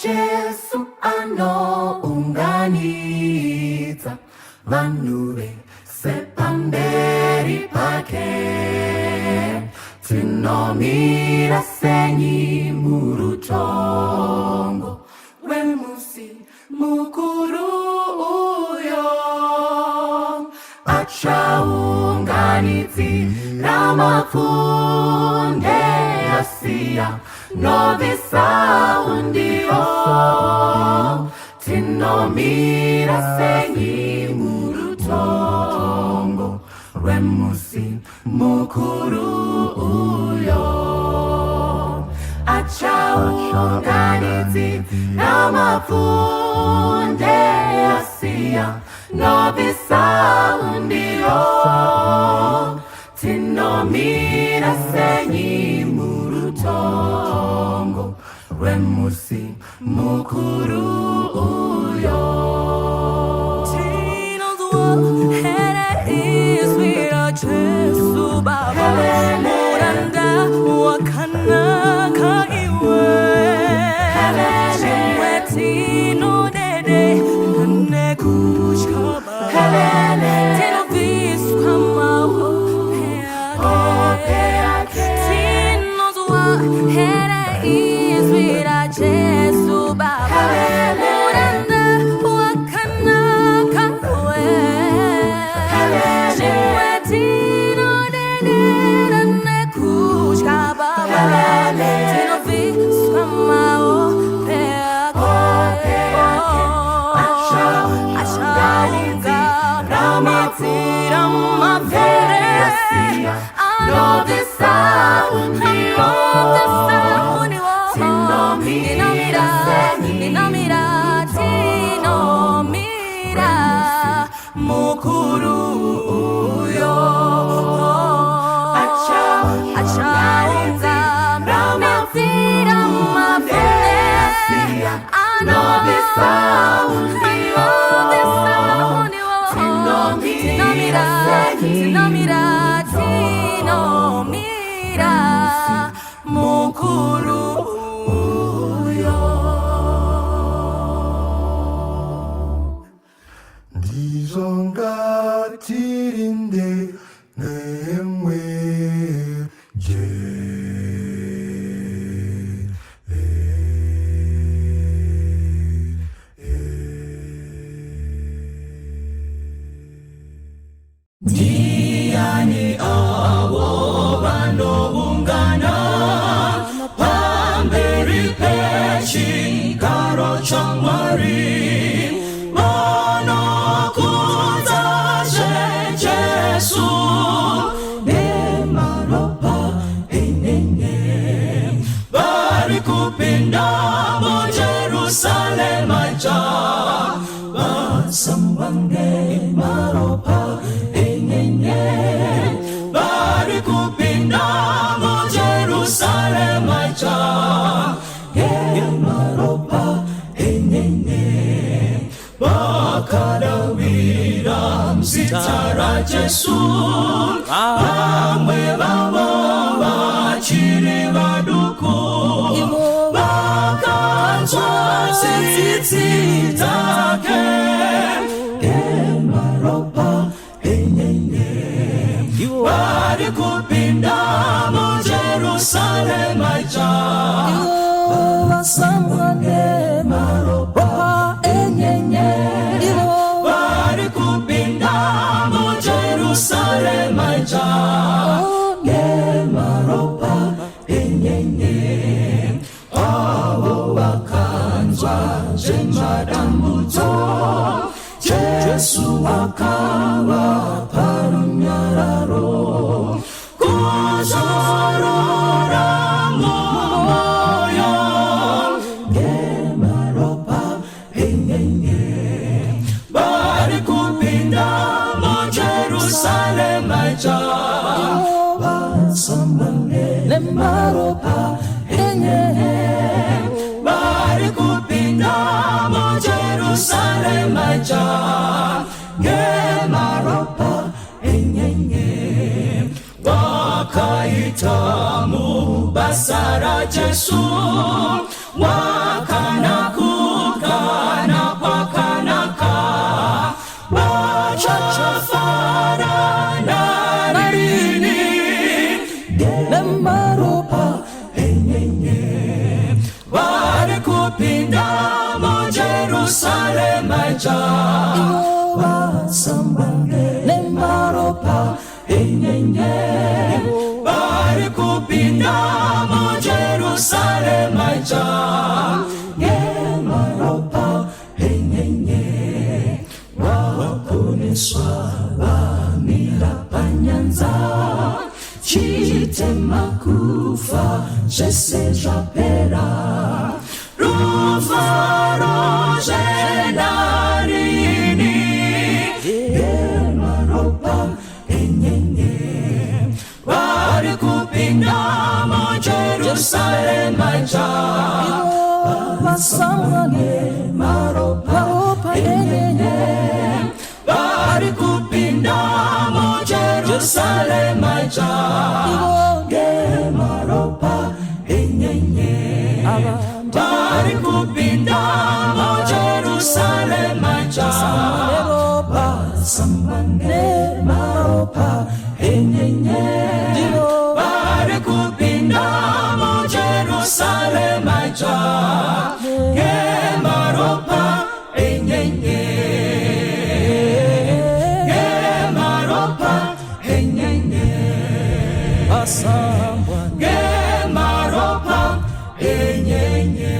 Jesu anounganidza vanhu vese pamberi pake. Tinomira senyi murutongo rwemusi mukuru uyo. Achaunganidzira mapfunde asiya novisa undio. Tinomira senyi murutongo rwemusi mukuru uyo. Achaunganidzira mapfunde asiya novisa undio. Tinomira senyi murutongo rwemusi mukuru uyo. Here is wira Jesu Baba Muranda wakana kaiwe. Tino dede nane kushaba. Tino viswa maho peake. Tino zwa here is wira Jesu Baba Muranda wakana kaiwe. Tino dede nane kushaba. Tino viswa maho peake. Achaunganidira mapfunde asiya novisa undio. Tinomira mukuru uyo. Achaunganidira mapfunde asiya novisa undio. Tinomira mukuru uyo. Ndizongatirinde nemwe je. Ndiani awo vanoungana pamberi pechigaro chaMwari. Vanokudza Jesu nemaropa enenge. Vari kupinda muJerusalema ja vasamba nemaropa enenge. Vari kupinda muJerusalema ja nemaropa enenge. Vakadawira mzita ra Jesu vamwe vavo vachiri vaduku. Vakanzwa tsitsi dzake nemaropa enenge. Vari kupinda muJerusalema ja vasamba nemaropa enenge. Vari kupinda muJerusalema ja nemaropa enenge. Avo vakanzwa zvemadambudzo. Jesu akavapa runyararo. Kuzorora mumwoyo nemaropa enenge. Vari kupinda muJerusalema ja vasamba nemaropa enenge. Vari kupinda muJerusalema ja nemaropa enenge. Wakaita mu basa ra Jesu wakana kupinda mo Jerusalem aja wasambange lemaropa enyenye bari kupinda mo Jerusalem aja lemaropa enyenye waponeswa wamila panyanza chitema kufa jese japera rufaro jenarini emaropa enyenye bari kupinda mo Jerusalem aja wasambange maropa enyenye bari kupinda mo Jerusalem aja gemaropa enyenye bari kupinda mo Jerusalem aja wasambange maropa enyenye bari kupinda mo Jerusalem aja gemaropa enyenye gemaropa enyenye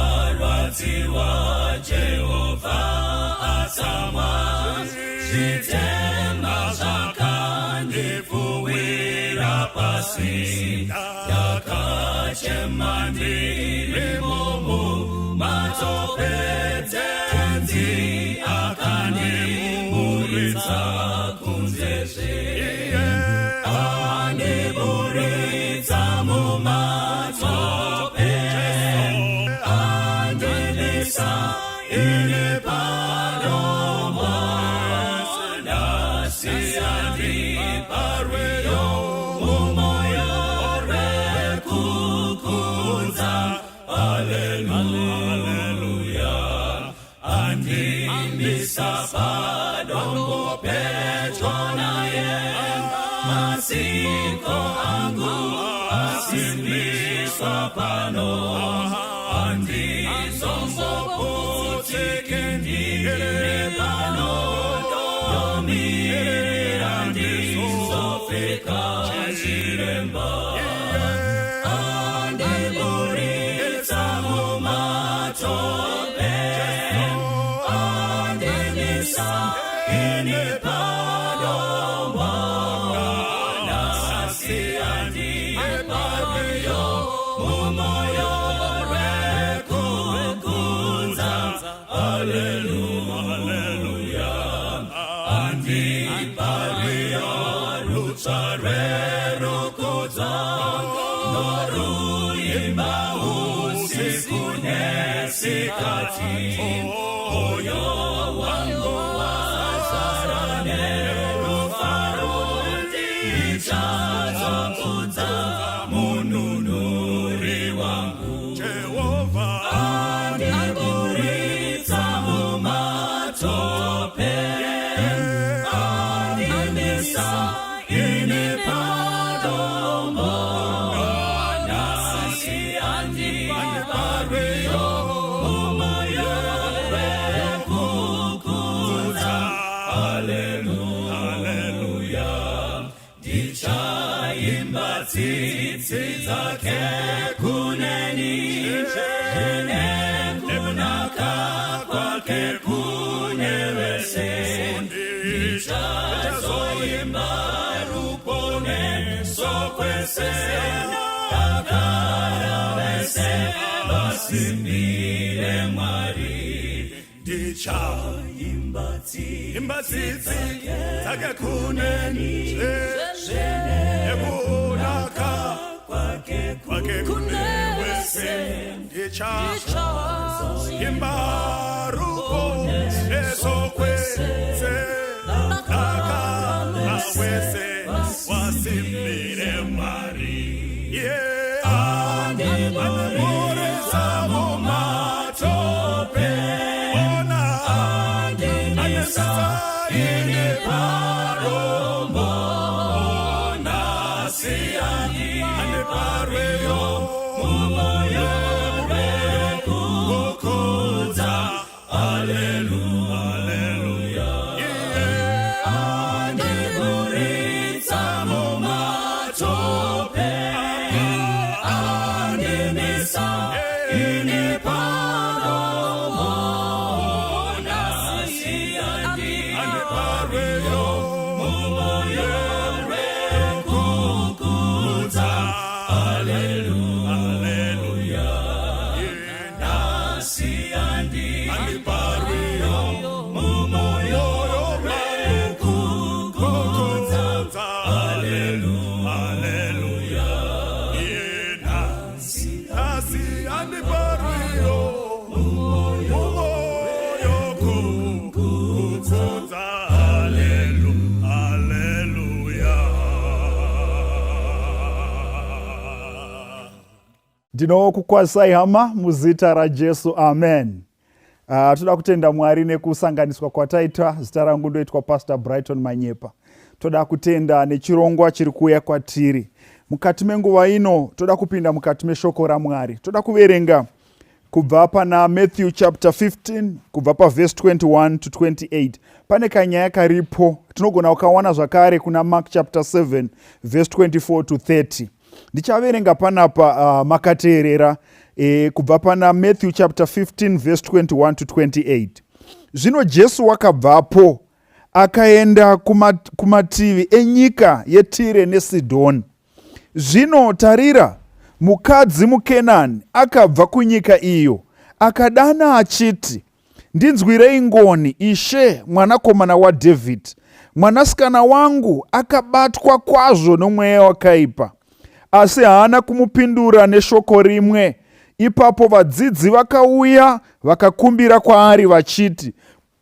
ndakarwadziwa Jehova atsamwa zvitema zvakandifuwira pasi ndakachema ndirimo mumatope tenzi akandiburitsa kunzezve andiburitsa mumatope andilisa ine panomwa ndasiya ndiparweyo mumoyo rekukunza haleluya andimisa padombo petro naye masiko angu asimbiswa pano andizongoputike ndire pano domira ndizofika chiremba andiburitsa mumatope andinisa ine padombo nasiya ndiparweyo mumoyo rekukunza haleluya andiparweyo rutsa rerukudza noruyimba usiku nesikati moyo wangu wazara nerufaro ndichazokudza mununuri wangu Jehova andiburitsa mumatope andimisa ine padombo nasiya ndiparweyo mumoyo rekukunza haleluya ndichaimba tsitsi dzake kuneni nekunaka kwake kune vese ndichazoimba rupone sokwese takara vese vasimbire Mwari ndichaimba tsitsi dzake kuneni nekunaka kwake kune vese ndichazoimba rupone sokwese takara vese vasimbire Mwari andiburitsa mumatope andinisa ine padombo nasiya ndiparweyo andibariyo umoyo kukufunza. Haleluya. Ndinokukwazisai hama muzita raJesu, amen. Toda kutenda Mwari nekusanganiswa kwataita. Zita rangu ndoitwa Pastor Brighton Manyepa. Toda kutenda nechirongwa chiri kuuya kwatiri. Mukati menguva ino toda kupinda mukati meshoko raMwari. Toda kuverenga kubva pana Matthew chapter 15 kubva paverse 21 to 28. Pane kanyaya karipo tinogona ukawana zvakare kuna Mark chapter 7 verse 24 to 30. Ndichaverenga panapa makateerera kubva pana Matthew chapter 15 verse 21 to 28. Zvino Jesu wakabvapo akaenda kumativi enyika yeTire neSidhoni. Zvino tarira, mukadzi muKenani akabva kunyika iyo akadana achiti, ndinzwirei ngoni, Ishe, mwanakomana waDhavhidhi. Mwanasikana wangu akabatwa kwazvo nomweya wakaipa. Asi haana kumupindura neshoko rimwe. Ipapo vadzidzi vakauya vakakumbira kwaari vachiti,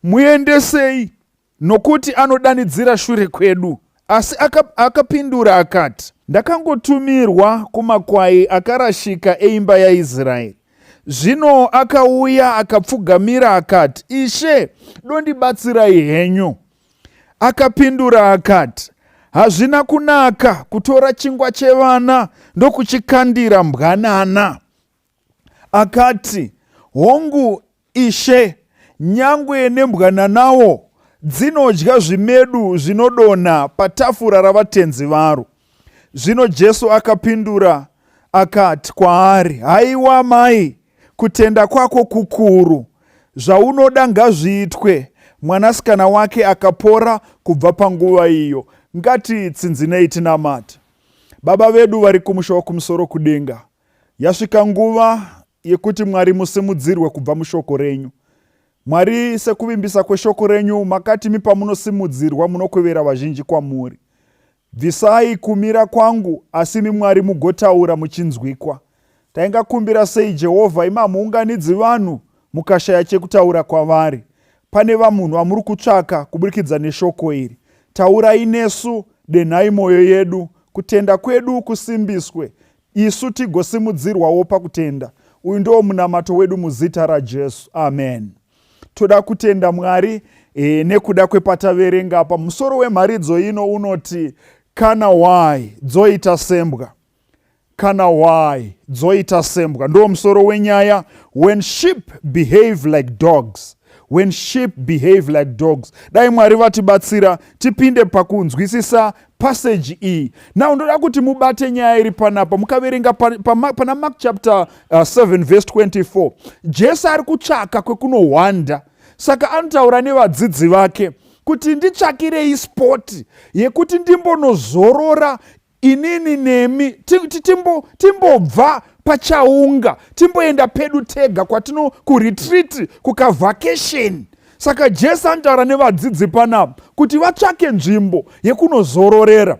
muendesei, nokuti anodanidzira shure kwedu. Asi akapindura akati, ndakangotumirwa kumakwai akarashika eimba yaIsraeri. Zvino akauya akapfugamira akati, Ishe, dondibatsirai henyu. Akapindura akati, hazvina kunaka kutora chingwa chevana ndokuchikandira mbwanana. Akati, hongu Ishe, nyangwe nembwananawo dzinodya zvimedu zvinodonha patafura ravatenzi varo. Zvino Jesu akapindura akati kwaari, haiwa mai, kutenda kwako kukuru, zvaunoda ngazviitwe. Mwanasikana wake akapora kubva panguva iyo. Ngatitsinzinei tinamata. Baba vedu vari kumusha wokumusoro kudenga, yasvika nguva yekuti Mwari musimudzirwe kubva mushoko renyu. Mwari, sekuvimbisa kweshoko renyu, makatimi pamunosimudzirwa munokwevera vazhinji kwamuri. Bvisai kumira kwangu, asi Mwari mugotaura muchinzwikwa. Taingakumbira sei Jehovha imamuunganidzi vanhu mukashaya chekutaura kwavari. Pane vamunhu vamuri kutsvaka kuburikidza neshoko iri. Taurai nesu, denhai moyo yedu, kutenda kwedu kusimbiswe, isu tigosimudzirwawo pakutenda. Uyu ndiwo munamato wedu muzita raJesu, amen. Toda kutenda Mwari nekuda kwepataverenga apa. Musoro wemharidzo ino unoti, kana wai dzoita sembwa. Kana wai dzoita sembwa. Ndo musoro wenyaya, when sheep behave like dogs. When sheep behave like dogs. Dai Mwari vatibatsira tipinde pakunzwisisa passage iyi. Now ndoda kuti mubate nyaya iri panapa. Mukaverenga pana Mark chapter 7 verse 24. Jesu ari kutsvaka kwekunohwanda. Saka anotaura nevadzidzi vake kuti nditsvakirei spoti yekuti ndimbonozorora inini nemi, timbobva pachaunga, timboenda pedu tega kwatino kuretreat, kukavhakesheni. Saka Jesu anotaura nevadzidzi panapa kuti vatsvake nzvimbo yekunozororera.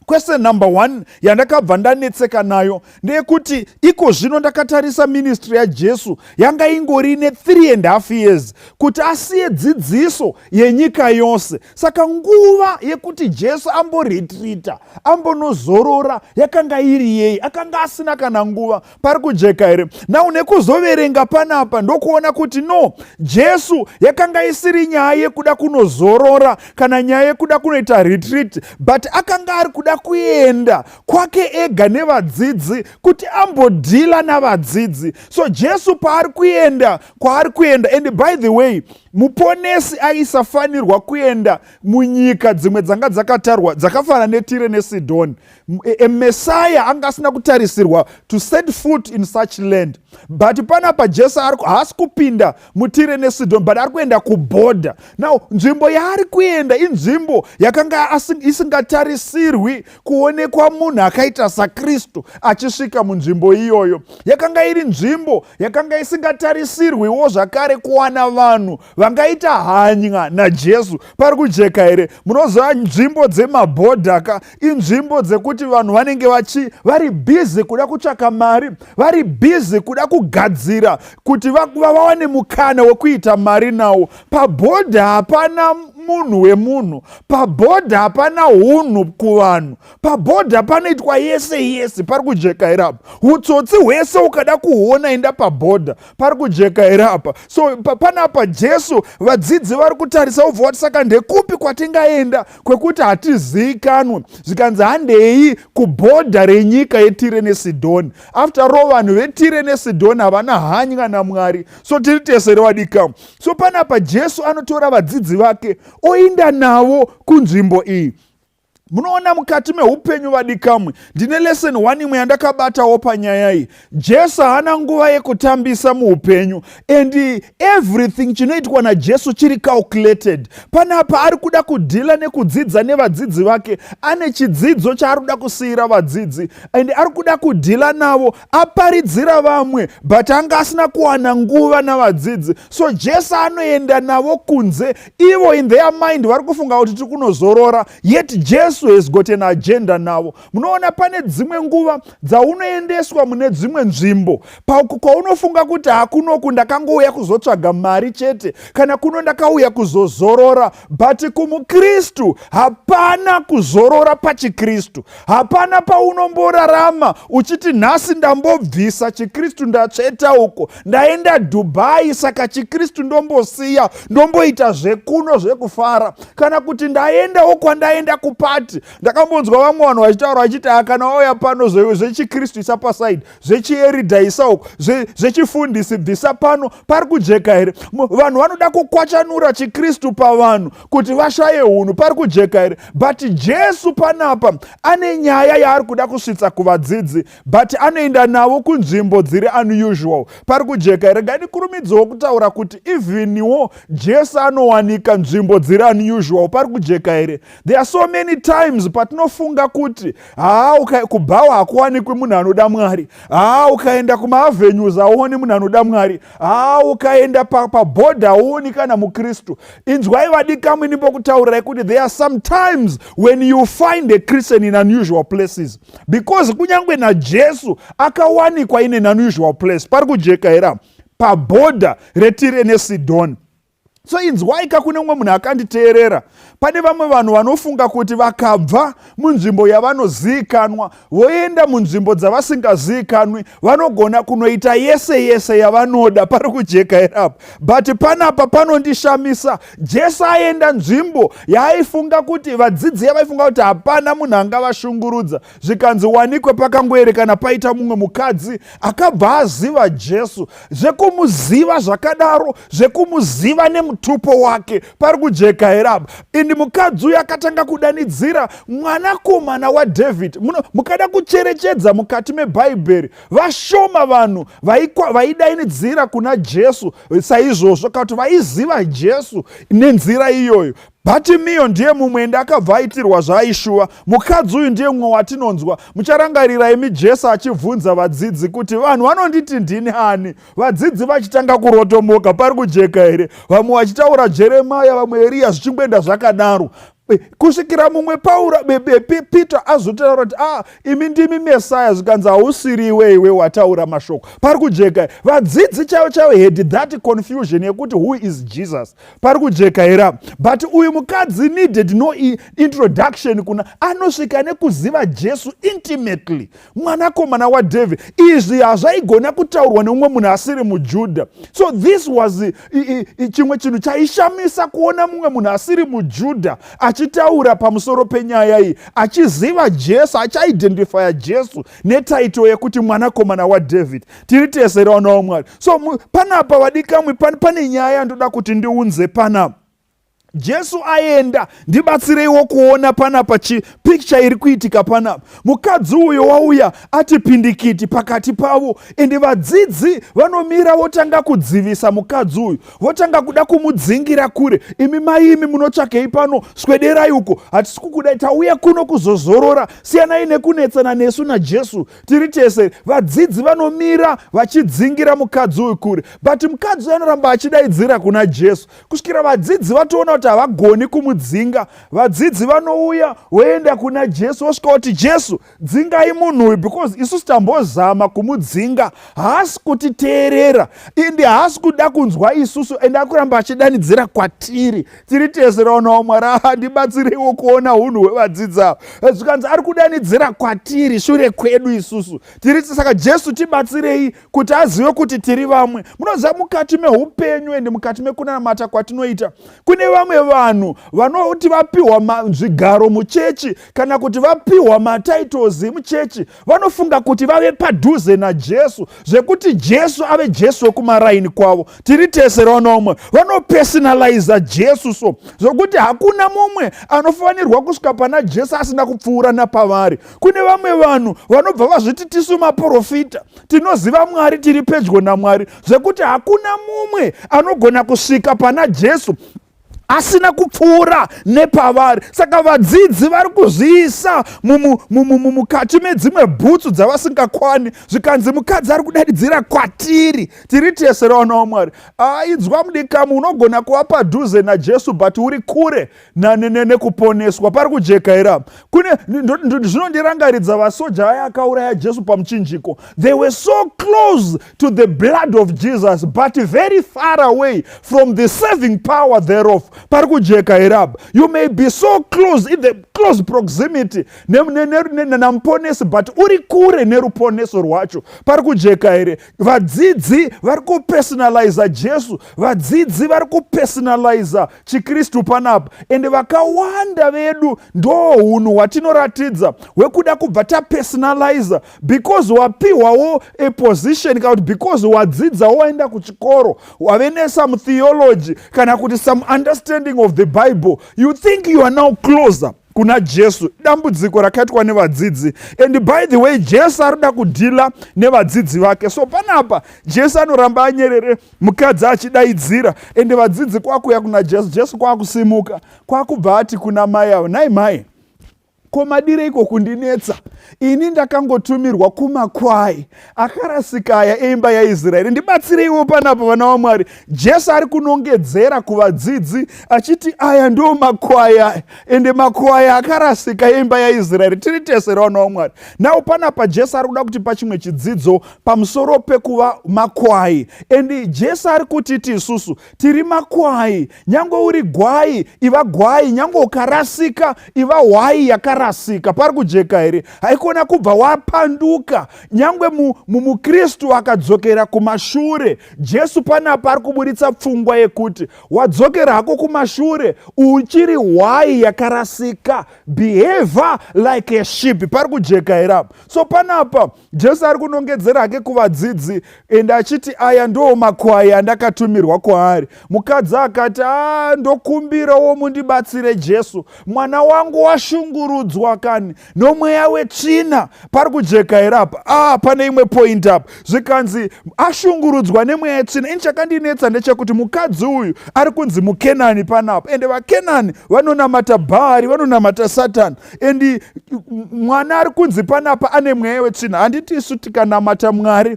Question number 1 yandakabva ndanetseka nayo ndeyekuti iko zvino ndakatarisa ministry yaJesu yanga ingori ne 3.5 years kuti asiye dzidziso yenyika yose. Saka nguva yekuti Jesu amboretreata, ambonozorora yakanga iri yei, akanga asina kana nguva. Pari kujeka here? Now nekuzoverenga panapa ndokuona kuti no, Jesu yakanga isiri nyaya yekuda kunozorora kana nyaya yekuda kunoita retreat, but akanga ari kuda kuenda kwake ega nevadzidzi kuti ambodhila navadzidzi. So Jesu paari kuenda kwaari kuenda, and by the way, muponesi aisafanirwa kuenda munyika dzimwe dzanga dzakatarwa dzakafanana neTire neSidhoni. Messiah anga asina kutarisirwa to set foot in such land. But panapa Jesu haasi kupinda muTire neSidhoni, but ari kuenda kubhodha. Now nzvimbo yaari kuenda inzvimbo yakanga isingatarisirwi kuonekwa munhu akaita saKristu achisvika munzvimbo iyoyo. Yakanga iri nzvimbo yakanga isingatarisirwiwo zvakare kuwana vanhu vangaita hanya naJesu pari kujeka here. Munoziva nzvimbo dzemabhodha inzvimbo dzekuti vanhu vanenge vari bhizi kuda kutsvaka mari, vari bhizi kuda kugadzira kuti vawane mukana wekuita mari nawo. Pabhodha hapana munhu wemunhu, pabhodha hapana hunhu kuvanhu, pabhodha panoitwa yese yese. Pari kujeka here apa. Utsotsi hwese ukada kuhuona enda pabhodha, pari kujeka here apa. So panapa Jesu vadzidzi vari kutarisa ubva vati saka ndekupi kwatingaenda kwekuti hatizikanwe, zvikanzi handei kubhodha renyika yeTire neSidhoni. After all vanhu veTire neSidhoni havana hanya naMwari. So tiri tesere vadikamu. So panapa Jesu anotora vadzidzi vake oinda navo kunzvimbo iyi. Munoona mukati meupenyu vadikamwe, ndine lesson 1 imwe yandakabatawo panyaya iyi. Jesu haana nguva yekutambisa muupenyu, and everything chinoitwa naJesu chiri calculated. Panapa ari kuda kudhila nekudzidza nevadzidzi vake, ane chidzidzo chaari kuda kusiyira vadzidzi, and ari kuda kudhila navo, aparidzira vamwe, but anga asina kuwana nguva navadzidzi. So Jesu anoenda navo kunze, ivo in their mind vari kufunga kuti tiri kunozorora, yet Jesu has got an agenda navo. Munoona pane dzimwe nguva dzaunoendeswa mune dzimwe nzvimbo kwaunofunga kuti hakunoku ndakangouya kuzotsvaga mari chete, kana kuno ndakauya kuzozorora, but kumuKristu hapana kuzorora pachiKristu. Hapana paunomborarama uchiti nhasi ndambobvisa chiKristu ndatsveta uko, ndaenda Dubai saka chiKristu ndombosiya, ndomboita zvekuno zvekufara, kana kuti ndaendawo kwandaenda kupati. Ndakambonzwa vamwe vanhu vachitaura vachiti kana wauya pano zvechiKristu isa pasaidi, zvechieridha isa uko, zvechifundisi bvisa pano. Pari kujeka here. Vanhu vanoda kukwachanura chiKristu pavanhu kuti vashaye hunhu, pari kujeka here. But Jesu panapa ane nyaya yaari kuda kusvitsa kuvadzidzi, but anoenda navo kunzvimbo dziri unusual. Pari kujeka here. Ngandikurumidziwo kutaura kuti eveniwo Jesu anowanika nzvimbo dziri unusual. Pari kujeka here. There are so many times patinofunga kuti kubhawa hakuwanikwi munhu anoda Mwari, ukaenda kumaavhenyus hauoni munhu anoda Mwari, ukaenda pabhodha hauoni kana muKristu. Inzwai vadikamwe ndimbokutaurirai kuti there are some times when you find a Christian in unusual places, because kunyangwe naJesu akawanikwa in an unusual place. Pari kujeka here pabhodha reTire neSidhoni. So inzwaika kune umwe munhu akanditeerera, pane vamwe vanhu vanofunga kuti vakabva munzvimbo yavanozivikanwa voenda munzvimbo dzavasingazivikanwi vanogona kunoita yese yese yavanoda. Pari kujeka here apa. But panapa panondishamisa, Jesu aenda nzvimbo yaaifunga kuti vadzidzi vaifunga kuti hapana munhu angavashungurudza, zvikanzi wanikwe pakangoerekana paita mumwe mukadzi akabva aziva Jesu. Zvekumuziva zvakadaro, zvekumuziva nemutupo wake. Pari kujeka here apa. Indi mukadzi uyu akatanga kudanidzira mwanakomana waDhavhidhi. Mukada kucherechedza mukati mebhaibheri, vashoma vanhu vaidanidzira kuna Jesu saizvozvo kuti vaiziva Jesu nenzira iyoyo. Bhatimiyo ndiye mumwe ndakabva aitirwa zvaaishuva. Mukadzi uyu ndiye mumwe watinonzwa. Mucharangarira imi Jesu achibvunza vadzidzi kuti vanhu vanonditi ndini ani, vadzidzi vachitanga kurotomoka. Pari kujeka here. Vamwe vachitaura Jeremia, vamwe Eria, zvichingoenda zvakadaro. Kusvikira mumwe Peter azotaura kuti imi ndimi Mesaya, zvikanzi hausiri iwe wataura mashoko. Pari kujeka. Vadzidzi chaivo had that confusion yekuti who is Jesus. Pari kujeka here. But uyu mukadzi needed no introduction, kuna anosvika nekuziva Jesu intimately, mwanakomana waDhavhidhi. Izvi hazvaigona kutaurwa neumwe munhu asiri muJudha. So this was chimwe chinhu chaishamisa kuona mumwe munhu asiri muJudha achitaura pamusoro penyaya iyi, achiziva Jesu, achiidentifya Jesu netaito yekuti mwanakomana waDhavhidhi. Tiri tesera nawo Mwari. So panapa vadikamwe pane nyaya ndoda kuti ndiunze panapa. Jesu aenda. Ndibatsireiwo kuona panapa picture iri kuitika panapa. Mukadzi uyo wauya ati pindikiti pakati pavo, ende vadzidzi vanomira votanga kudzivisa mukadzi uyu, votanga kuda kumudzingira kure. Imi mai, imi munotsvakei pano, swederai uko, hatisi kukudai, tauya kuno kuzozorora, siyanai nekunetsana nesu naJesu tiri tese. Vadzidzi vanomira vachidzingira mukadzi uyu kure, but mukadzi uyu anoramba achidaidzira kuna Jesu. Kusvikira vadzidzi vatoona kuti havagoni kumudzinga, vadzidzi vanouya voenda kuna Jesu vosvika kuti, Jesu, dzingai munhu uyu, because isusu tambozama kumudzinga, haasi kutiteerera, ende haasi kuda kunzwa isusu, ende akuramba achidanidzira kwatiri tiri tese. Raonawo Mwari, ndibatsireiwo kuona unhu hwevadzidzi ava. Zvikanzi ari kudanidzira kwatiri shure kwedu isusu tiri. Saka Jesu tibatsirei kuti azive kuti tiri vamwe. Munoziva mukati meupenyu ende mukati mekunamata kwatinoita, kune vamwe vanhu vanoti vapiwa zvigaro muchechi kana kuti vapiwa matitles muchechi, vanofunga kuti vave padhuze naJesu, zvekuti Jesu ave Jesu wekumaraini kwavo tiri tese. Raonawo vanopersonaliza Jesu, so zvokuti hakuna mumwe anofanirwa kusvika pana Jesu asina kupfuura napavari. Kune vamwe vanhu vanobva vazviti tisu maprofita, tinoziva Mwari, tiri pedyo naMwari, zvekuti hakuna mumwe anogona kusvika pana Jesu asina kupfuura nepavari. Saka vadzidzi vari kuzviisa mukati medzimwe bhutsu dzavasingakwani. Zvikanzi mukadzi ari kudanidzira kwatiri tiri tese. Raonawo Mwari, inzwa mudikamu, unogona kuva padhuze naJesu but uri kure nekuponeswa. Pari kujekaira. Zvinondirangaridza vasoja vaya akauraya Jesu pamuchinjiko. They were so close to the blood of Jesus but very far away from the saving power thereof. Pari kujekaira. You may be so close, in the close proximity namuponesi, but uri kure neruponeso rwacho. Pari kujekaire. Vadzidzi vari kupersonaliza Jesu, vadzidzi vari kupersonaliza chiKristu panapa, ende vakawanda vedu ndo unhu hwatinoratidza hwekuda kubva tapersonaliza because wapiwawo a position, kana kuti because wadzidzawo waenda kuchikoro, wave nesome theology kana kuti some understanding of the Bible, you think you are now closer kuna Jesu. Dambudziko rakaitwa nevadzidzi. And by the way, Jesu arida kudhila nevadzidzi vake. So panapa Jesu anoramba anyerere, mukadzi achidaidzira, ende vadzidzi kwakuya kuna Jesu. Jesu kwakusimuka, kwakubva ati kuna mai avo, nai mai, ko madire iko kundinetsa? Ini ndakangotumirwa kumakwai akarasika aya eimba yaIsraeri. Ndibatsireiwo panapa, vana vaMwari. Jesu ari kunongedzera kuvadzidzi achiti aya ndo makwai aya, ende makwai akarasika eimba yaIsraeri tiri tese. Vana vaMwari, nawo panapa Jesu ari kuda kutipa chimwe chidzidzo pamusoro pekuva makwai. Ende Jesu ari kutiti isusu tiri makwai. Nyangwe uri gwai, iva gwai. Nyangwe ukarasika, iva hwai yakarasika. Pari kujeka here? Haikona kubva wapanduka. Nyangwe muKristu akadzokera kumashure, Jesu panapa ari kuburitsa pfungwa yekuti wadzokera hako kumashure uchiri hwai yakarasika. Behave like a sheep. Pari kujeka here? So panapa Jesu ari kunongedzera hake kuvadzidzi ende achiti aya ndo makwai andakatumirwa kwaari. Mukadzi akati, ndokumbirawo mundibatsire Jesu, mwana wangu washungurudzwa kani nomweya wetsvina. Pari kujekaira apa. Pane imwe point apa. Zvikanzi ashungurudzwa nemweya wetsvina. Ini chakandinetsa ndechekuti mukadzi uyu ari kunzi muKenani panapa, ende vaKenani vanonamata Bhaari, vanonamata Satani, ende mwana ari kunzi panapa ane mweya wetsvina. Handiti isu tikanamata Mwari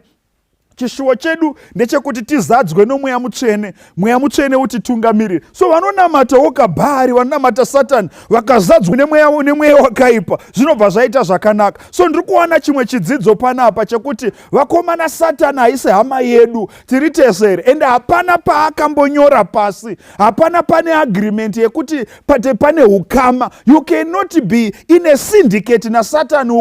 chishuwo chedu ndechekuti tizadzwe nomweya mutsvene, mweya mutsvene utitungamirire. So vanonamatawo kaBhaari, vanonamata Satani, vakazadzwa nemweya wakaipa, zvinobva zvaita zvakanaka. So ndiri kuwana chimwe chidzidzo panapa chekuti vakomana Satani haisi hama yedu tiri tesere, ende hapana paakambonyora pasi, hapana pane agreement yekuti pane hukama. You cannot be in a syndicate naSatani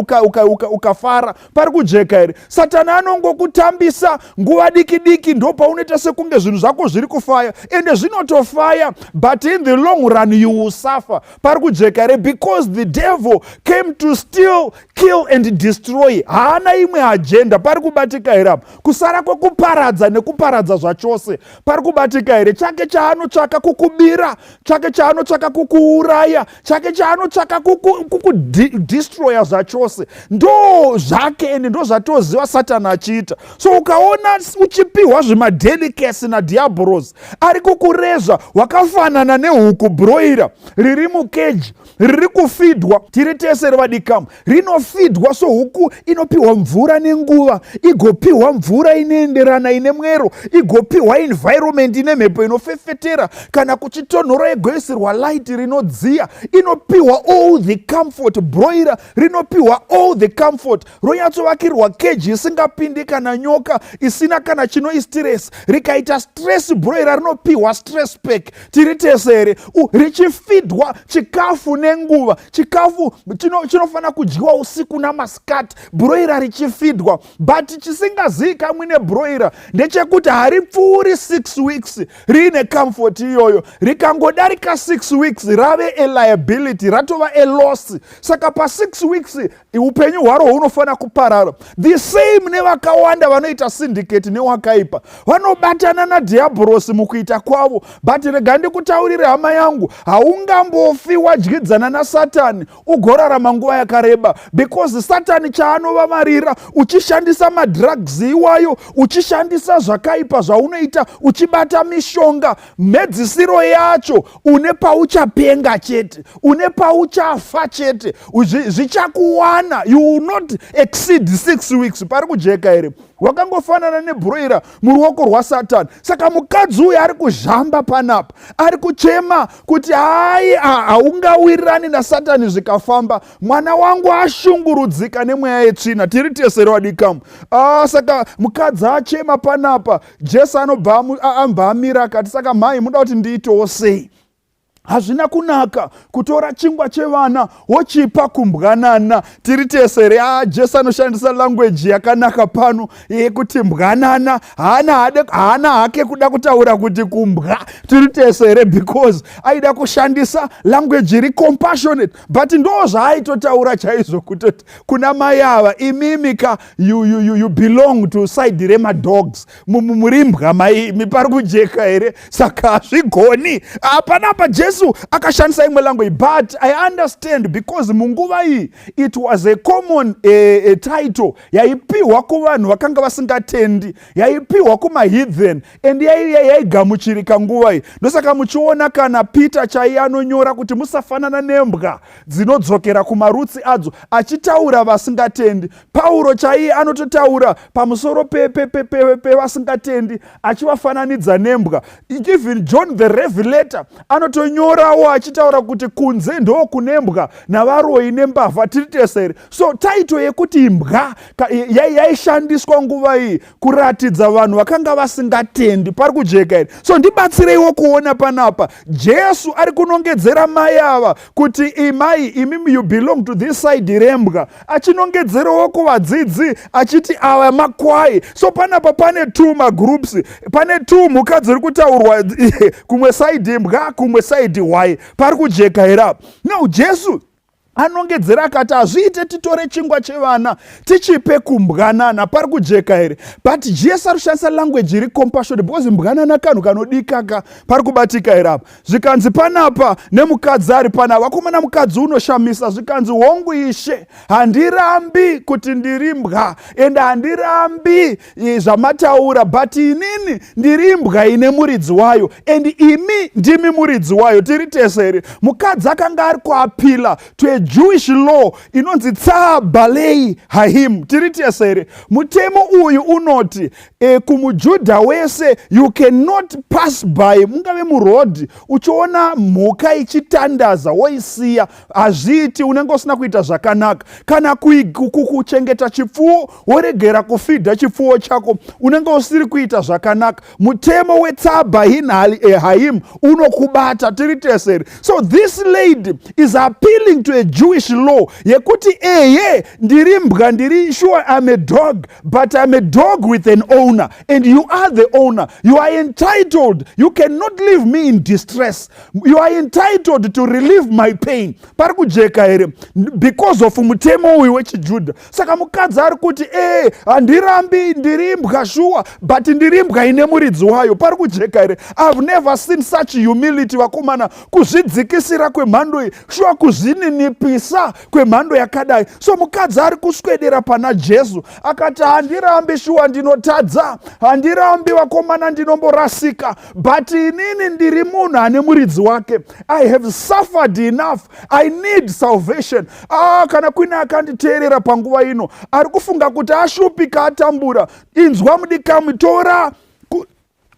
ukafara. Pari kujeka here? Satani anongokutambisa ukashandisa nguva diki ndo paunoita sekunge zvinhu zvako zviri kufaya, ende zvinotofaya, but in the long run you will suffer. Pari kujeka here, because the devil came to steal, kill and destroy. Haana imwe agenda. Pari kubatika here apa, kusara kwekuparadza nekuparadza zvachose. Pari kubatika here, chake chaanotsvaka kukubira, chake chaanotsvaka kukuuraya, chake chaanotsvaka kukudestroya zvachose, ndo zvake ende ndo zvatoziva Satani achiita. So ukaona uchipiwa zvimadelicacy naDiabolos, ari kukurezva wakafanana nehuku broira riri mukeji, riri kufidwa. Tiri tese rivadikamu, rinofidwa. So huku inopiwa mvura nenguva, igopiwa mvura inoenderana ine mwero, igopiwa environment ine mhepo inofefetera, kana kuchitonhora igoisirwa light rinodziya, inopiwa all the comfort. Broira rinopiwa all the comfort, ronyatsovakirwa keji isingapindi kana nyoka, isina kana chinoistress. Rikaita stress broira rinopiwa stress pack. Tiri tese here, richifidwa chikafu nenguva, chikafu chinofana kudyiwa usiku namasikati, broira richifidwa. But chisingazivi kamwe nebroira ndechekuti haripfuuri 6 weeks riine comfort iyoyo. Rikangodarika 6 weeks rave a liability, ratova a loss. Saka pa 6 weeks upenyu hwaro hunofana kuparara. The same nevakawanda vanoita syndicate newakaipa, vanobatana naDiabolos mukuita kwavo. But rega ndikutaurire hama yangu, haungambofi wadyidzana naSatani ugorarama nguva yakareba, because Satani chaanovavarira uchishandisa madrugs iwayo, uchishandisa zvakaipa zvaunoita, uchibata mishonga, mhedzisiro yacho une pauchapenga chete, une pauchafa chete, zvichakuwana. You will not exceed 6 weeks. Pari kujeka here, wakangofanana nebroira muruoko rwaSatani. Saka mukadzi uyu ari kuzhamba panapa, ari kuchema kuti hai haungawirirani naSatani zvikafamba. Mwana wangu ashungurudzika nemweya yetsvina. Tiri tese wadikamu. Saka mukadzi achema panapa, Jesu anobva amira akati, saka mhai muda kuti ndiitewo sei? Hazvina kunaka kutora chingwa chevana wochipa kumbwanana. Tiri tesere, Jesu anoshandisa language yakanaka pano yekuti mbwanana. Haana hake kuda kutaura kuti kumbwa. Tiri tesere, because aida kushandisa language iri compassionate. But ndo zvaaitotaura chaizvo kutoti kuna mai ava, imimika you belong to side rema dogs. Muri mbwa mai, pari kujeka here. Saka hazvigoni. Panapa Jesu akashandisa imwe language, but I understand because munguva iyi it was a common title yaipiwa kuvanhu vakanga vasingatendi, yaipiwa kumaheathen, and yaigamuchirika nguva iyi. Ndosaka muchiona kana Peter chaiye anonyora kuti musafanana nembwa dzinodzokera kumarutsi adzo, achitaura vasingatendi. Pauro chaiye anototaura pamusoro pevasingatendi, achivafananidza nembwa. Even John the Revelator anotonyorawo achitaura kuti kunze ndo kunembwa navaroi nembavha. Tiri tesere. So title yekuti mbwa yaishandiswa nguva iyi kuratidza vanhu vakanga vasingatendi. Pari kujeka here. So ndibatsireiwo kuona panapa Jesu ari kunongedzera mai ava kuti imai, imimi you belong to this side rembwa, achinongedzerawo kuvadzidzi achiti ava makwai. So panapa pane 2 magroups, pane 2 mhuka dziri kutaurwa, kumwe side mbwa, kumwe side wai. Pari kujeka here apa. Now Jesu anongedzera akati hazviite titore chingwa chevana tichipe kumbwanana. Pari kujeka here. But Jesu ari kushandisa language iri compassion, because mbwanana kanhu kanodikaka. Pari kubatika here apa. Zvikanzi panapa nemukadzi ari panapa, vakomana mukadzi unoshamisa, zvikanzi hongu Ishe, handirambi kuti ndiri mbwa, ende handirambi zvamataura, but inini ndiri mbwa ine muridzi wayo, and imi ndimi muridzi wayo. Tiri tese here. Mukadzi akanga ari kuapila to a Jewish law inonzi Tzabalei Haim. Tiri tese here. Mutemo uyu unoti kumujudha wese you cannot pass by, mungave muroad uchiona mhuka ichitandaza woisiya, hazviiti, unenge usina kuita zvakanaka. Kana kuchengeta chipfuwo woregera kufidha chipfuwo chako, unenge usiri kuita zvakanaka. Mutemo weTzabalei Haim unokubata. Tiri tese here. So this lady is appealing to a Jewish law yekuti ndiri mbwa, ndiri sure I'm a dog, but I'm a dog with an owner and you are the owner. You are entitled. You cannot leave me in distress. You are entitled to relieve my pain. Pari kujeka here because of mutemo uyu wechiJudha. Saka mukadzi ari kuti handirambi ndiri mbwa sure, but ndiri mbwa ine muridzi wayo. Pari kujeka here. I've never seen such humility vakomana, kuzvidzikisira kwemhando iyi, sure kuzvininipisa kwemhando yakadai. So mukadzi ari kuswedera pana Jesu akati handirambi shuwa ndinotadza, handirambi vakomana ndinomborasika, but inini ndiri munhu ane muridzi wake. I have suffered enough. I need salvation. Kana kwina akanditeerera panguva ino ari kufunga kuti ashupika atambura, inzwa mudikamu, tora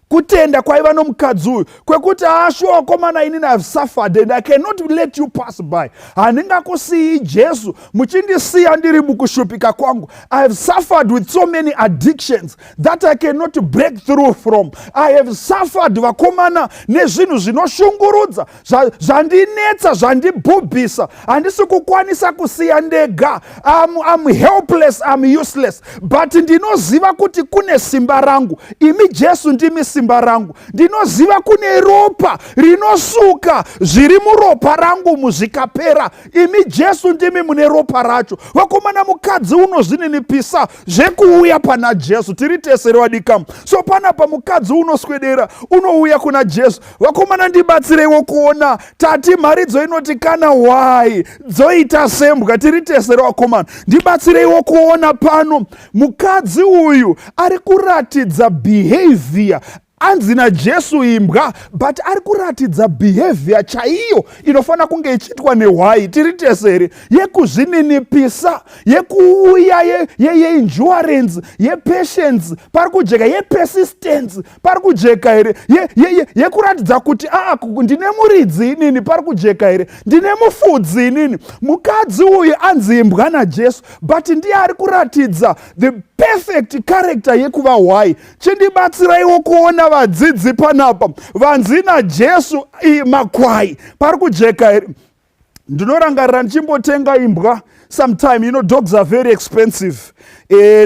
kutenda kwaiva nomukadzi uyu kwekuti ashuwa komana inini I've suffered and I cannot let you pass by. Handingakusiyi Jesu muchindisiya ndiri mukushupika kwangu. I have suffered with so many addictions that I cannot break through from. I have suffered vakomana nezvinhu zvinoshungurudza zvandinetsa zvandibhubhisa. Handisi kukwanisa kusiya ndega. I'm helpless, I'm useless, but ndinoziva kuti kune simba rangu. Imi Jesu ndimi simba rangu. Ndinoziva kune ropa rinosuka zviri muropa rangu muzvikapera. Imi Jesu ndimi mune ropa racho. Vakomana mukadzi unozvininipisa zvekuuya pana Jesu. Tiri tesere vadikamu. So panapa mukadzi unoswedera, unouya kuna Jesu. Vakomana ndibatsireiwo kuona tati mharidzo inoti kana wai dzoita sembwa. Tiri tesere vakomana, ndibatsireiwo kuona pano mukadzi uyu ari kuratidza behavior. Anzi naJesu imbwa, but ari kuratidza behavior chaiyo inofana kunge ichitwa nehwai. Tiri tesere yekuzvininipisa, yekuuya, ye-endurance, ye-patience, pari kujeka, ye-persistence, pari kujeka here, yekuratidza kuti ndine muridzi inini, pari kujeka here, ndine mufudzi inini. Mukadzi uyu anzi imbwa naJesu, but ndiye ari kuratidza the perfect character yekuva hwai. Chindibatsiraiwo kuona vadzidzi panapa vanzi naJesu makwai. Pari kujeka here. Ndinorangarira ndichimbotenga imbwa sometime, dogs are very expensive.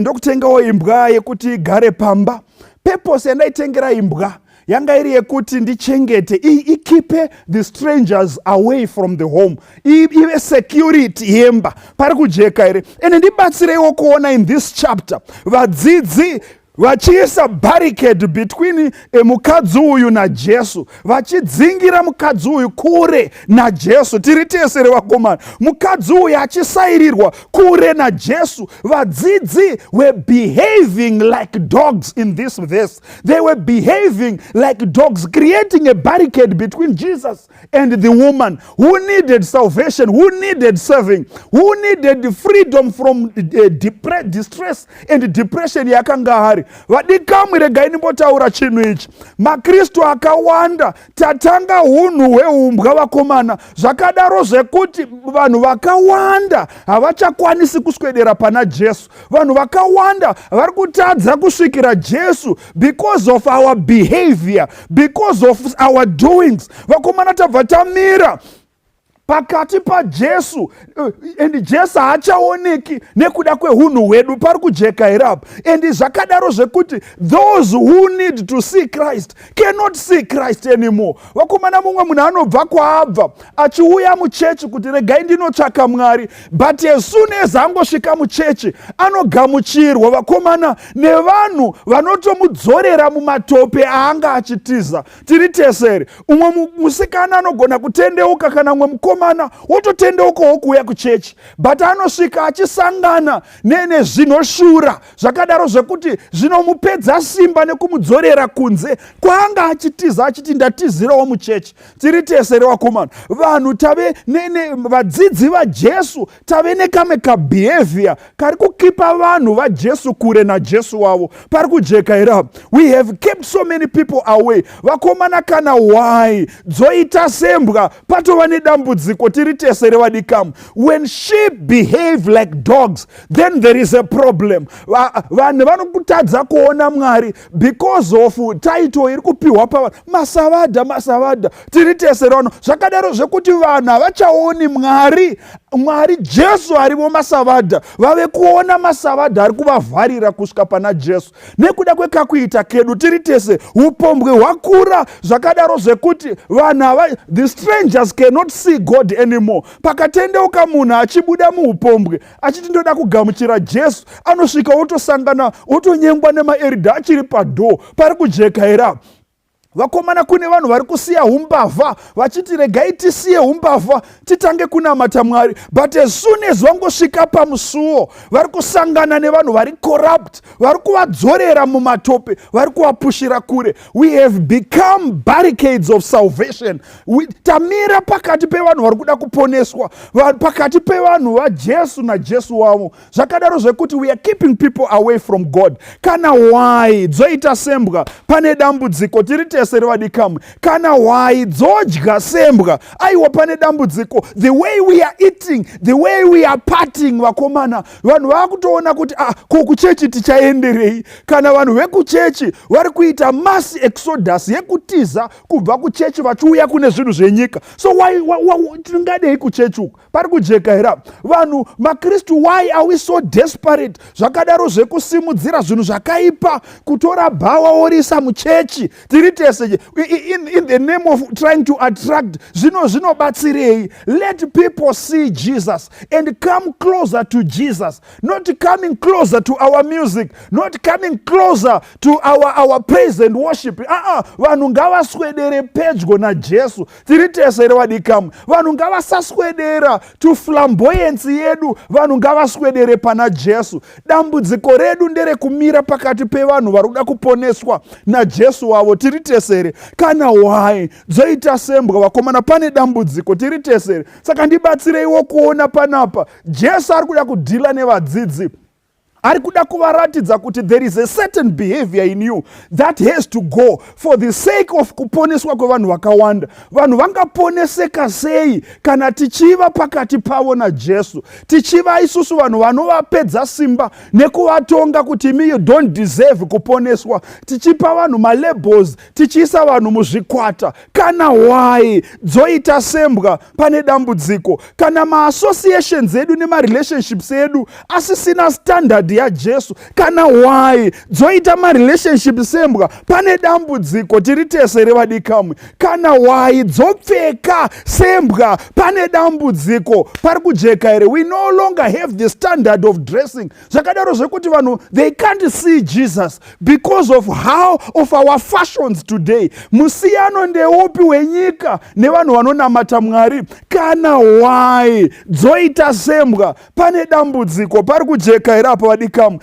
Ndokutengawo imbwa yekuti igare pamba. Purpose yandaitengera imbwa yanga iri yekuti ndichengete, ikipe the strangers away from the home, ive security yemba. Pari kujeka here. Ene ndibatsireiwo kuona in this chapter vadzidzi vachiisa barricade between mukadzi uyu naJesu, vachidzingira mukadzi uyu kure naJesu. Tiri tesere vakomana, mukadzi uyu achisairirwa kure naJesu. Vadzidzi were behaving like dogs in this verse. They were behaving like dogs, creating a barricade between Jesus and the woman who needed salvation, who needed serving, who needed freedom from distress and depression yakanga hari. Vadikamu regai nimbotaura chinhu ichi. Makristu akawanda tatanga hunhu hweumbwa vakomana. Zvakadaro zvekuti vanhu vakawanda havachakwanisi kuswedera pana Jesu. Vanhu vakawanda vari kutadza kusvikira Jesu because of our behavior, because of our doings. Vakomana tabva tamira pakati paJesu, and Jesu haachaoneki nekuda kwehunhu hwedu. Pari kujeka here apa. And zvakadaro zvekuti those who need to see Christ cannot see Christ anymore. Vakomana mumwe munhu anobva kwaabva achiuya muchechi kuti regai ndinotsvaka Mwari, but as soon as angosvika muchechi anogamuchirwa vakomana nevanhu vanotomudzorera mumatope aanga achitiza. Tiri tesere, umwe musikana anogona kutendeuka kana umwe mukomana wototendeukawo kuuya kuchechi, but anosvika achisangana nezvinoshura zvakadaro zvekuti zvinomupedza simba nekumudzorera kunze kwaanga achitiza achiti ndatizirawo muchechi. Tiri tesere vakomana, vanhu tave vadzidzi vaJesu tave nekamwe kabehavior kari kukipa vanhu vaJesu kure naJesu wavo. Pari kujeka here. We have kept so many people away. Vakomana kana why dzoita sembwa patova nedambudziko dambudziko tiri tese revadikamu. When sheep behave like dogs, then there is a problem. Vanhu vanokutadza kuona Mwari because of title iri kupiwa pavanhu, masavadha tiri tese rano. Zvakadaro zvekuti vanhu havachaoni Mwari Jesu arimo masavadha, vave kuona masavadha ari kuvavharira kusvika pana Jesu. Nekuda kwekakuita kedu tiri tese upombwe hwakura zvakadaro zvekuti vanhu the strangers cannot see God anymore. Pakatendeuka munhu achibuda muupombwe achiti ndoda kugamuchira Jesu, anosvika otosangana otonyengwa nemaeridha achiri padoo pari kujekaira. Vakomana kune vanhu vari kusiya umbavha vachiti regai tisiye umbavha titange kunamata Mwari, but as soon as vangosvika pamusuo vari kusangana nevanhu vari corrupt, vari kuvadzorera mumatope, vari kuvapushira kure. We have become barricades of salvation. Tamira pakati pevanhu vari kuda kuponeswa, pakati pevanhu vaJesu naJesu wavo. Zvakadaro zvekuti we are keeping people away from God. Kana why dzoita sembwa pane dambudziko tiri serevadikamu, kana why dzodya sembwa aiwa pane dambudziko. The way we are eating, the way we are partying, vakomana, vanhu vakutoona kuti kuchechi tichaenderei. Kana vanhu vekuchechi vari kuita mass exodus yekutiza kubva kuchechi vachiuya kune zvinhu zvenyika. So tingadei kuchechi uku pari kujekaira vanhu maKristu? Why are we so desperate? Zvakadaro zvekusimudzira zvinhu zvakaipa, kutora bhawa orisa muchechi tiri tese in the name of trying to attract. Zvinobatsirei? Let people see Jesus and come closer to Jesus, not coming closer to our music, not coming closer to our praise and worship. Vanhu ngavaswedere pedyo naJesu tiri tese revadikamu. Vanhu ngavasaswedera to flamboyance yedu, vanhu ngavaswedere pana Jesu. Dambudziko redu ndere kumira pakati pevanhu vari kuda kuponeswa naJesu wavo tiri tesere. Kana why dzoita sembwa vakomana pane dambudziko tiri tesere. Saka ndibatsireiwo kuona panapa Jesu ari kuda kudhila nevadzidzi, ari kuda kuvaratidza kuti there is a certain behavior in you that has to go for the sake of kuponeswa kwevanhu vakawanda. Vanhu vangaponeseka sei kana tichiva pakati pavo naJesu, tichiva isusu vanhu vanovapedza simba nekuvatonga kuti imi you don't deserve kuponeswa, tichipa vanhu malabels, tichiisa vanhu muzvikwata. Kana why dzoita sembwa pane dambudziko? Kana maassociations edu nemarelationships edu asisina standard yaJesu, kana why dzoita marelationship sembwa pane dambudziko tiri tese revadikamu. Kana why dzopfeka sembwa pane dambudziko pari kujeka here. We no longer have the standard of dressing. Zvakadaro zvekuti vanhu they can't see Jesus because of our fashions today. Musiyano ndeupi wenyika nevanhu vanonamata Mwari? Kana why dzoita sembwa pane dambudziko pari kujeka here apa vadikamu.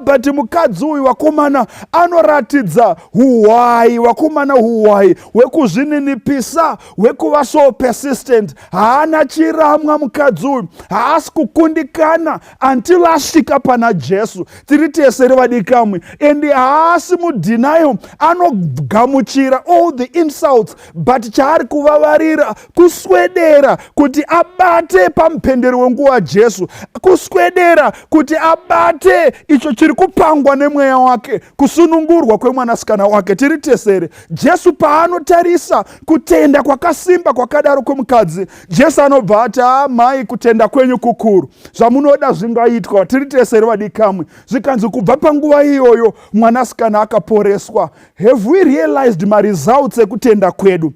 But mukadzi uyu vakomana anoratidza huwai, vakomana huwai hwekuzvininipisa, hwekuva so persistent. Haana chiramwa mukadzi uyu, haasi kukundikana until asvika pana Jesu tiri tese revadikamu. And haasi mudenial, anogamuchira all the insults, but chaari kuvavarira kuswedera kuti abate pamupendero wenguva Jesu, kuswedera kuti abate icho chiri kupangwa nemweya wake, kusunungurwa kwemwanasikana wake tiri tesere. Jesu paanotarisa kutenda kwakasimba kwakadaro kwemukadzi, Jesu anobva ati mai kutenda kwenyu kukuru, zvamunoda zvingaitwa tiri tesere vadikamwe. Zvikanzi kubva panguva iyoyo mwanasikana akaporeswa. Have we realized results ekutenda kwedu?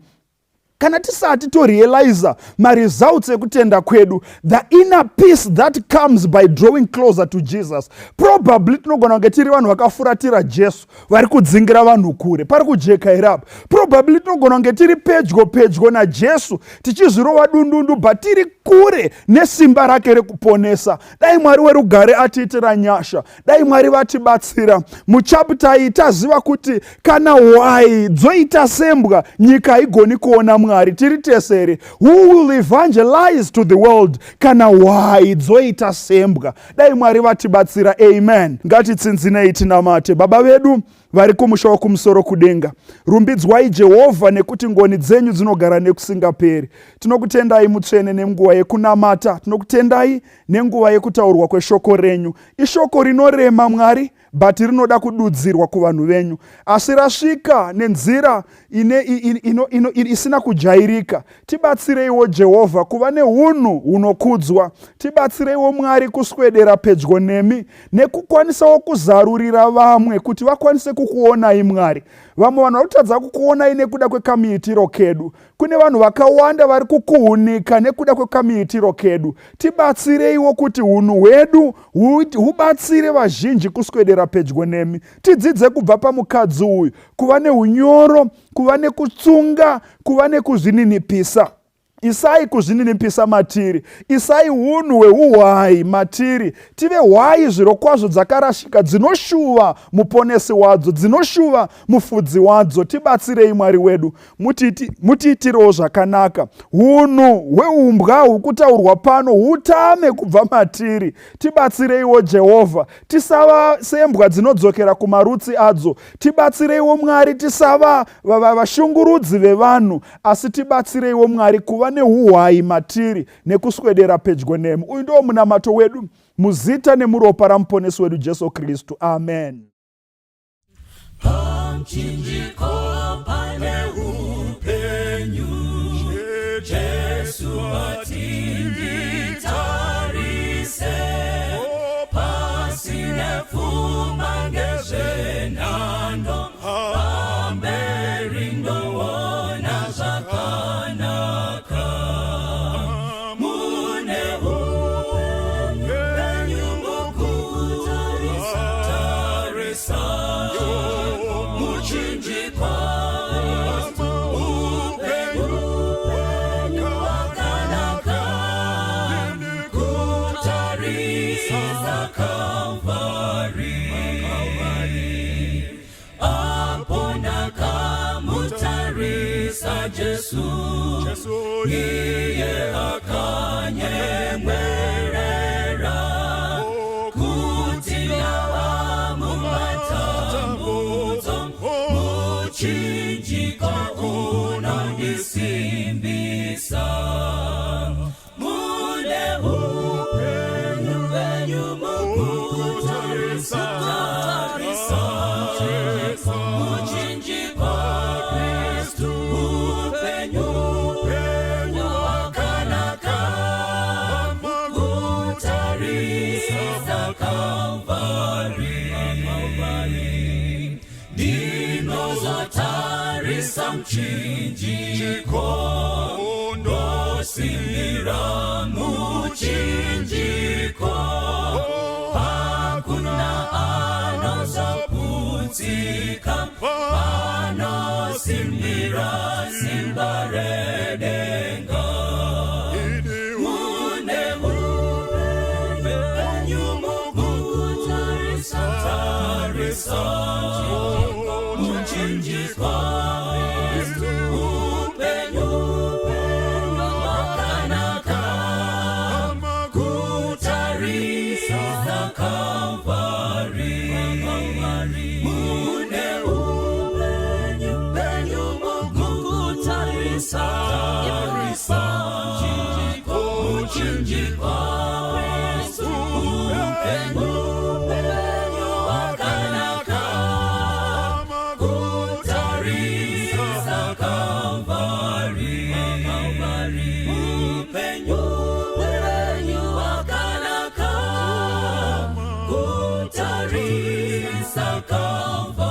Kana tisati to realize results ekutenda kwedu, the inner peace that comes by drawing closer to Jesus, probably tinogona kunge tiri vanhu vakafuratira Jesu vari kudzingira vanhu kure pari kujeka irapa. Probably tinogona kunge tiri pedyo naJesu tichizvirova dundundu, but tiri kure nesimba rake rekuponesa. Dai Mwari werugare atiitira nyasha, dai Mwari vatibatsira. Muchapter iyi taziva kuti kana why dzoita sembwa nyika haigoni kuona Mwari tiri tesere. Who will evangelize to the world kana wai dzoita sembwa? Dai Mwari vatibatsira. Amen. Ngatitsinzinei tinamate. Baba vedu vari kumusha wokumusoro kudenga, rumbidzwai Jehovha nekuti ngoni dzenyu dzinogara nekusingaperi. Tinokutendai mutsvene nenguva yekunamata. Tinokutendai nenguva yekutaurwa kweshoko renyu. Ishoko rinorema Mwari, but rinoda kududzirwa kuvanhu venyu. Asi rasvika nenzira isina kujairika. Tibatsireiwo Jehovha kuva neunhu hunokudzwa. Tibatsireiwo Mwari kuswedera pedyo nemi nekukwanisawo kuzarurira vamwe kuti vakwanise kukuonai Mwari. Vamwe vanhu varikutadza kukuonai nekuda kwekamuitiro kedu. Kune vanhu vakawanda vari kukuhunika nekuda kwekamuitiro kedu. Tibatsireiwo kuti unhu hwedu hubatsire vazhinji kuswedera pedyo nemi. Tidzidze kubva pamukadzi uyu kuva neunyoro, kuva nekutsunga, kuva nekuzvininipisa. Isai kuzvininipisa matiri. Isai unhu hweuhwai matiri. Tive hwai zvirokwazvo dzakarashika dzinoshuva muponesi wadzo, dzinoshuva mufudzi wadzo. Tibatsirei Mwari wedu, mutiitirewo zvakanaka. Unhu hweumbwa hukutaurwa pano hutame kubva matiri. Tibatsireiwo Jehovha, tisava sembwa dzinodzokera kumarutsi adzo. Tibatsireiwo Mwari, tisava vashungurudzi vevanhu, asi tibatsireiwo Mwari kuva neuhwai matiri nekuswedera pedyo nemi. Uyu ndiwo munamato wedu muzita nemuropa ramuponesi wedu Jesu Kristu. Amen. Pamchinjiko pane upenyu, Jesu atinditarise, pasine pfuma ngezvenhando, pamberi ndoona zvakanaka. Mune upenyu mukutarisa, muchinjikwa upenyu wakanaka, kutarisa Kalvari. Apo ndakamutarisa Jesu, iye akanyemwerera, kuti ava mumatambudzo, muchinjiko unondisimbisa. Mune upenyu mukutarisa, muchinjiko Kristu, upenyu wakanaka, kutarisa Kalvari. Ndinozotarisa mchinjiko, ndosimbira muchinjiko, hakuna anozoputsika, panosimbira simba redenga. Mune upenyu mukutarisa, muchinjiko upenyu wakanaka, kutarisa Kalvari. Mune upenyu mukutarisa, muchinjiko upenyu wakanaka, kutarisa Kalvari. Upenyu wakanaka, kutarisa Kalvari.